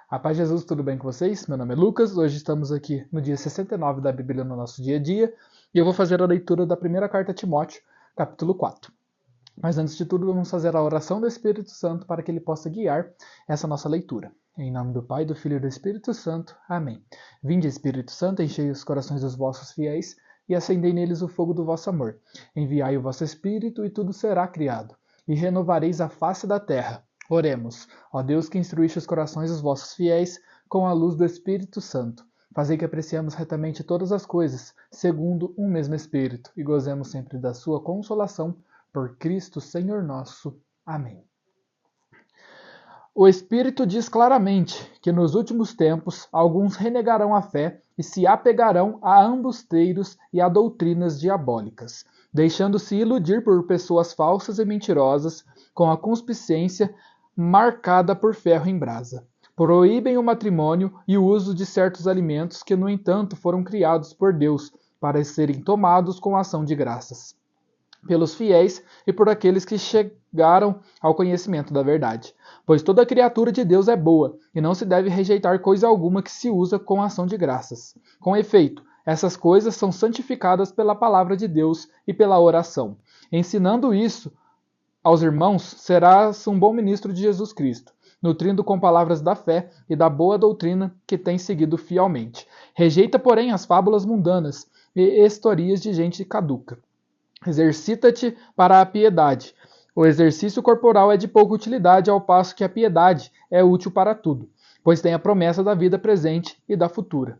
A paz de Jesus, tudo bem com vocês? Meu nome é Lucas, hoje estamos aqui no dia 69 da Bíblia no nosso dia a dia e eu vou fazer a leitura da primeira carta a Timóteo, capítulo 4. Mas antes de tudo, vamos fazer a oração do Espírito Santo para que ele possa guiar essa nossa leitura. Em nome do Pai, do Filho e do Espírito Santo. Amém. Vinde, Espírito Santo, enchei os corações dos vossos fiéis e acendei neles o fogo do vosso amor. Enviai o vosso Espírito e tudo será criado, e renovareis a face da terra. Oremos, ó Deus que instruíste os corações dos vossos fiéis com a luz do Espírito Santo. Fazei que apreciemos retamente todas as coisas, segundo um mesmo Espírito, e gozemos sempre da sua consolação, por Cristo Senhor nosso. Amém. O Espírito diz claramente que nos últimos tempos alguns renegarão a fé e se apegarão a embusteiros e a doutrinas diabólicas, deixando-se iludir por pessoas falsas e mentirosas, com a concupiscência marcada por ferro em brasa. Proíbem o matrimônio e o uso de certos alimentos que, no entanto, foram criados por Deus para serem tomados com ação de graças pelos fiéis e por aqueles que chegaram ao conhecimento da verdade. Pois toda criatura de Deus é boa, e não se deve rejeitar coisa alguma que se usa com ação de graças. Com efeito, essas coisas são santificadas pela palavra de Deus e pela oração. Ensinando isso aos irmãos, serás um bom ministro de Jesus Cristo, nutrindo com palavras da fé e da boa doutrina que tens seguido fielmente. Rejeita, porém, as fábulas mundanas e historias de gente caduca. Exercita-te para a piedade. O exercício corporal é de pouca utilidade, ao passo que a piedade é útil para tudo, pois tem a promessa da vida presente e da futura.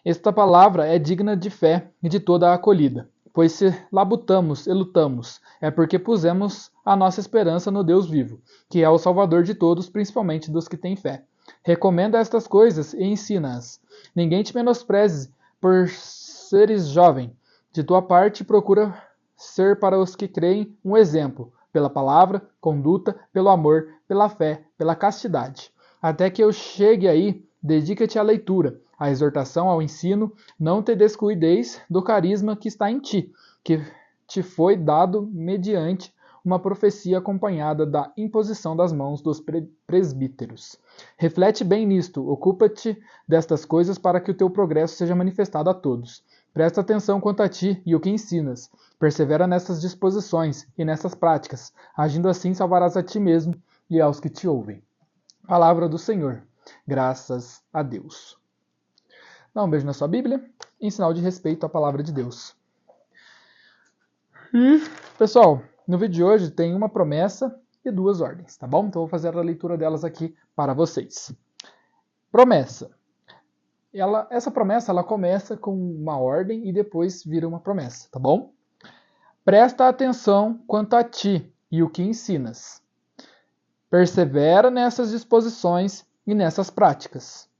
Esta palavra é digna de fé e de toda a acolhida, pois se labutamos e lutamos, é porque pusemos a nossa esperança no Deus vivo, que é o Salvador de todos, principalmente dos que têm fé. Recomenda estas coisas e ensina-as. Ninguém te menospreze por seres jovem. De tua parte, procura ser para os que creem um exemplo, pela palavra, conduta, pelo amor, pela fé, pela castidade. Até que eu chegue aí, dedica-te à leitura, à exortação, ao ensino, não te descuideis do carisma que está em ti, que te foi dado mediante uma profecia acompanhada da imposição das mãos dos presbíteros. Reflete bem nisto, ocupa-te destas coisas para que o teu progresso seja manifestado a todos. Presta atenção quanto a ti e o que ensinas. Persevera nessas disposições e nessas práticas. Agindo assim, salvarás a ti mesmo e aos que te ouvem. Palavra do Senhor. Graças a Deus. Dá um beijo na sua Bíblia, em sinal de respeito à palavra de Deus. Pessoal, no vídeo de hoje tem uma promessa e duas ordens, tá bom? Então eu vou fazer a leitura delas aqui para vocês. Promessa. Essa promessa ela começa com uma ordem e depois vira uma promessa, tá bom? Presta atenção quanto a ti e o que ensinas. Persevera nessas disposições e nessas práticas.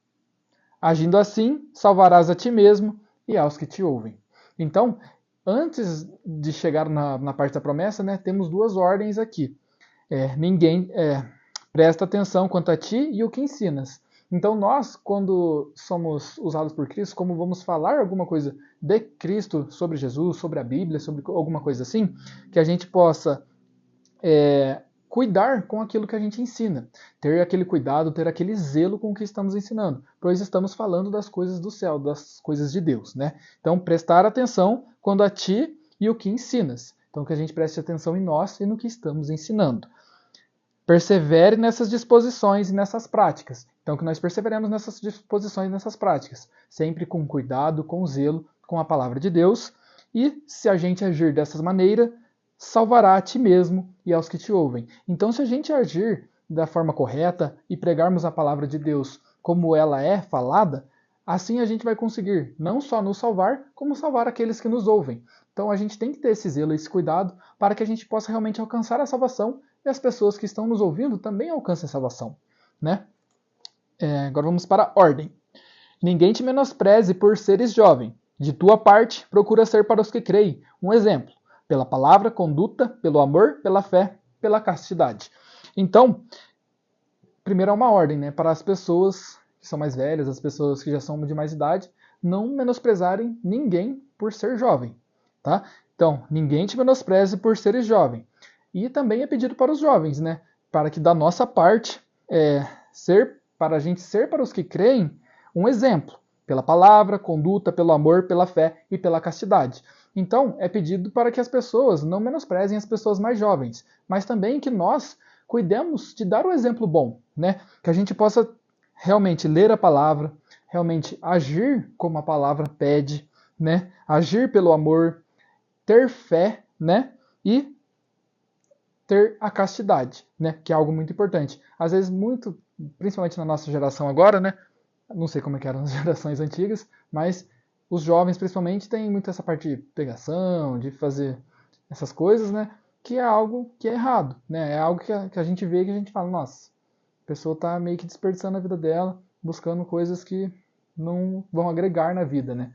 Agindo assim, salvarás a ti mesmo e aos que te ouvem. Então, antes de chegar na parte da promessa, né, temos duas ordens aqui. Presta atenção quanto a ti e o que ensinas. Então nós, quando somos usados por Cristo, como vamos falar alguma coisa de Cristo, sobre Jesus, sobre a Bíblia, sobre alguma coisa assim, que a gente possa cuidar com aquilo que a gente ensina. Ter aquele cuidado, ter aquele zelo com o que estamos ensinando, pois estamos falando das coisas do céu, das coisas de Deus, né? Então prestar atenção quando a ti e o que ensinas. Então que a gente preste atenção em nós e no que estamos ensinando. Persevere nessas disposições e nessas práticas. Então, que nós perseveremos nessas disposições e nessas práticas, sempre com cuidado, com zelo, com a palavra de Deus. E, se a gente agir dessa maneira, salvará a ti mesmo e aos que te ouvem. Então, se a gente agir da forma correta e pregarmos a palavra de Deus como ela é falada, assim a gente vai conseguir não só nos salvar, como salvar aqueles que nos ouvem. Então, a gente tem que ter esse zelo, esse cuidado, para que a gente possa realmente alcançar a salvação e as pessoas que estão nos ouvindo também alcancem a salvação, né? Agora vamos para a ordem. Ninguém te menospreze por seres jovem. De tua parte, procura ser para os que creem um exemplo, pela palavra, conduta, pelo amor, pela fé, pela castidade. Então, primeiro é uma ordem, né, para as pessoas que são mais velhas, as pessoas que já são de mais idade, não menosprezarem ninguém por ser jovem, tá? Então, ninguém te menospreze por seres jovem. E também é pedido para os jovens, né, para que da nossa parte ser para a gente ser para os que creem um exemplo, pela palavra, conduta, pelo amor, pela fé e pela castidade. Então, é pedido para que as pessoas não menosprezem as pessoas mais jovens, mas também que nós cuidemos de dar um exemplo bom, né? Que a gente possa realmente ler a palavra, realmente agir como a palavra pede, né? Agir pelo amor, ter fé, né? E ter a castidade, né? Que é algo muito importante. Às vezes, principalmente na nossa geração agora, né? Não sei como é que eram as gerações antigas, mas os jovens, principalmente, têm muito essa parte de pegação, de fazer essas coisas, né? Que é algo que é errado, né? É algo que a gente vê e que a gente fala, nossa, a pessoa está meio que desperdiçando a vida dela, buscando coisas que não vão agregar na vida, né?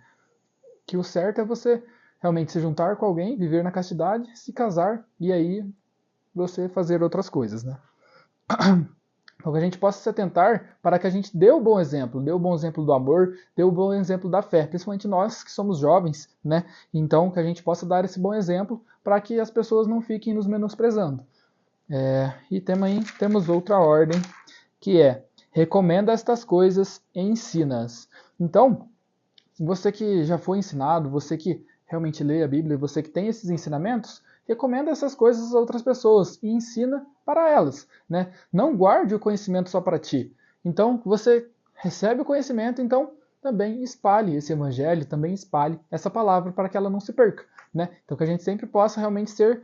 Que o certo é você realmente se juntar com alguém, viver na castidade, se casar e aí você fazer outras coisas, né? Então que a gente possa se atentar para que a gente dê o bom exemplo do amor, dê o bom exemplo da fé, principalmente nós que somos jovens, né? Então que a gente possa dar esse bom exemplo para que as pessoas não fiquem nos menosprezando. E temos outra ordem, que é: recomenda estas coisas e ensina-as. Então, você que já foi ensinado, você que realmente lê a Bíblia, você que tem esses ensinamentos, recomenda essas coisas a outras pessoas e ensina para elas, né? Não guarde o conhecimento só para ti. Então, você recebe o conhecimento, então também espalhe esse evangelho, também espalhe essa palavra para que ela não se perca, né? Então, que a gente sempre possa realmente ser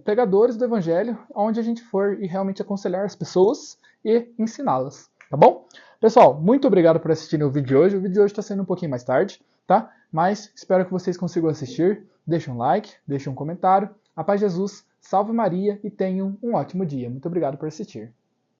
pregadores do evangelho, onde a gente for e realmente aconselhar as pessoas e ensiná-las, tá bom? Pessoal, muito obrigado por assistirem o vídeo de hoje. O vídeo de hoje está sendo um pouquinho mais tarde, tá? Mas espero que vocês consigam assistir. Deixem um like, deixem um comentário. A paz de Jesus, salve Maria e tenham um ótimo dia. Muito obrigado por assistir.